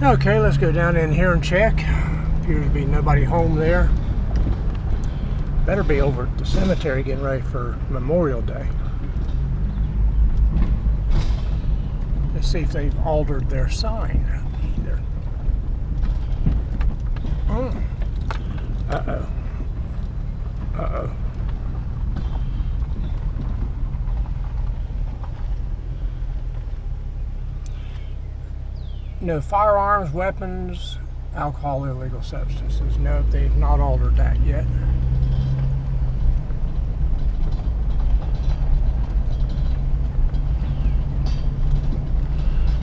Okay, let's go down in here and check. Appears to be nobody home there. Better be over at the cemetery getting ready for Memorial Day. Let's see if they've altered their sign either. Oh. Uh-oh. Uh-oh. No firearms, weapons, alcohol, illegal substances. No, they've not altered that yet.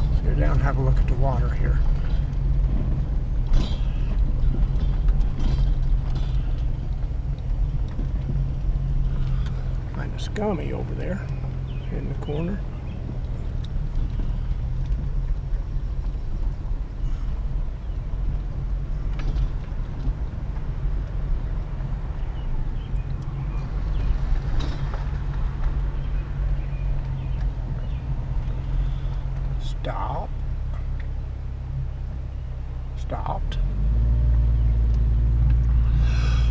Let's go down and have a look at the water here. Kind of scummy over there in the corner. Stop. Stopped.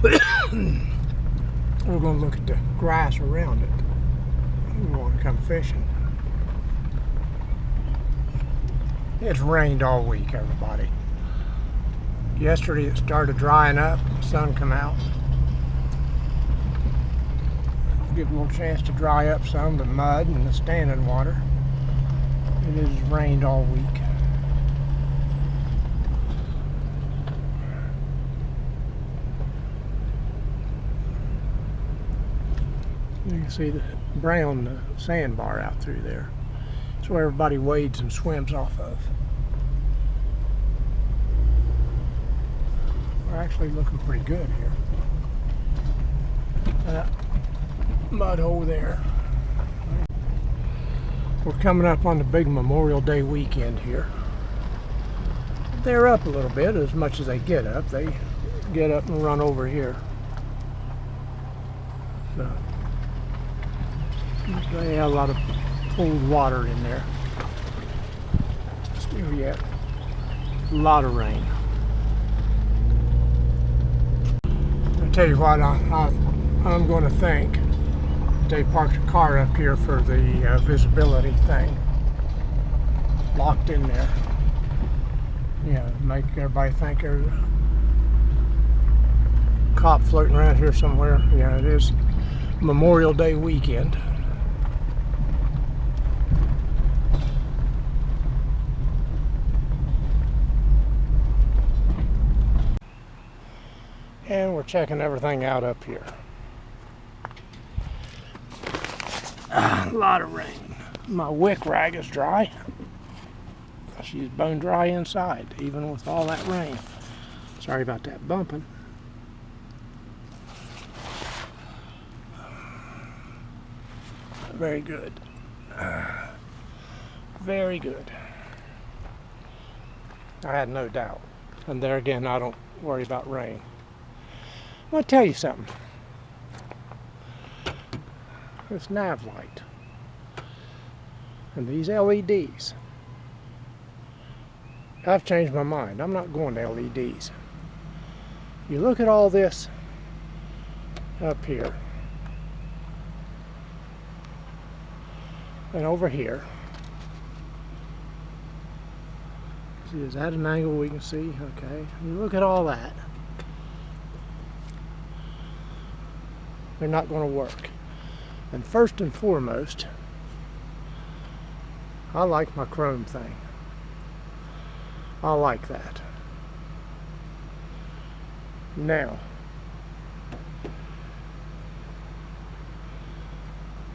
We're going to look at the grass around it. We want to come fishing. It's rained all week, everybody. Yesterday it started drying up, the sun come out. Give a little chance to dry up some, the mud and the standing water. It has rained all week. You can see the brown sandbar out through there. It's where everybody wades and swims off of. We're actually looking pretty good here. That mud hole there. We're coming up on the big Memorial Day weekend here. They're up a little bit, as much as they get up. They get up and run over here. So they have a lot of cold water in there. Still yet a lot of rain. I'll tell you what, I'm going to think. They parked a car up here for the visibility thing. Locked in there. Yeah, make everybody think there's a cop floating around here somewhere. Yeah, it is Memorial Day weekend. And we're checking everything out up here. A lot of rain. My wick rag is dry. She's bone dry inside, even with all that rain. Sorry about that bumping. Very good. Very good. I had no doubt. And there again, I don't worry about rain. I'm going to tell you something. This nav light and these LEDs. I've changed my mind. I'm not going to LEDs. You look at all this up here and over here. See, is that an angle we can see? Okay. You look at all that. They're not going to work. And first and foremost, I like my chrome thing. I like that. Now,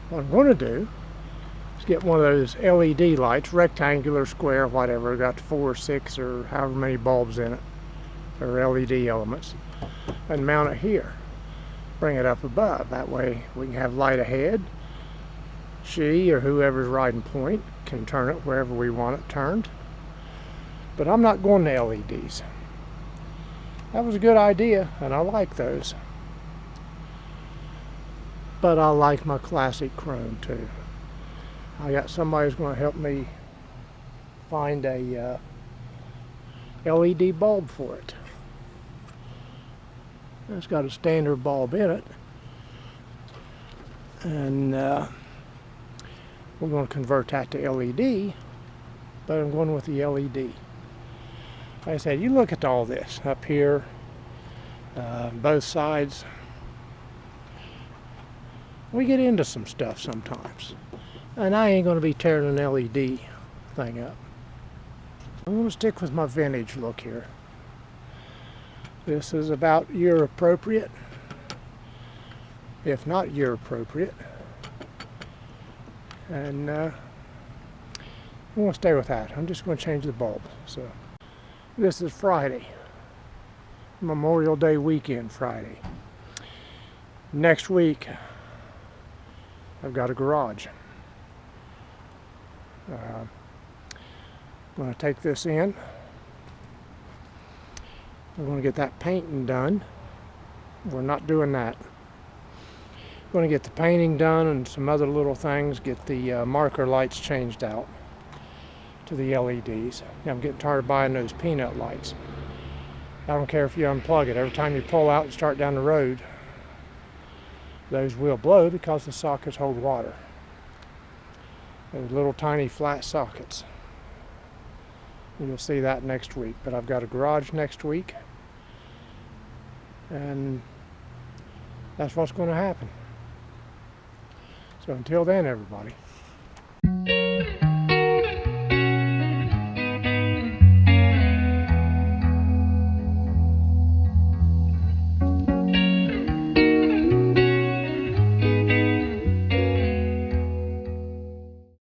what I'm going to do is get one of those LED lights, rectangular, square, whatever, got 4 or 6 or however many bulbs in it, or LED elements, and mount it here. Bring it up above. That way we can have light ahead. She or whoever's riding point can turn it wherever we want it turned. But I'm not going to LEDs. That was a good idea, and I like those. But I like my classic chrome too. I got somebody who's going to help me find a LED bulb for it. It's got a standard bulb in it, and we're going to convert that to LED, but I'm going with the LED. Like I said, you look at all this up here, both sides. We get into some stuff sometimes, and I ain't going to be tearing an LED thing up. I'm going to stick with my vintage look here. This is about year appropriate, if not year appropriate, and I'm going to stay with that. I'm just going to change the bulb. So this is Friday, Memorial Day weekend Friday. Next week I've got a garage. I'm going to take this in. We're going to get that painting done. We're not doing that. We're going to get the painting done and some other little things, get the marker lights changed out to the LEDs. Now, I'm getting tired of buying those peanut lights. I don't care if you unplug it. Every time you pull out and start down the road, those will blow because the sockets hold water. Those little tiny flat sockets. You'll see that next week. But I've got a garage next week, and that's what's going to happen. So until then, everybody.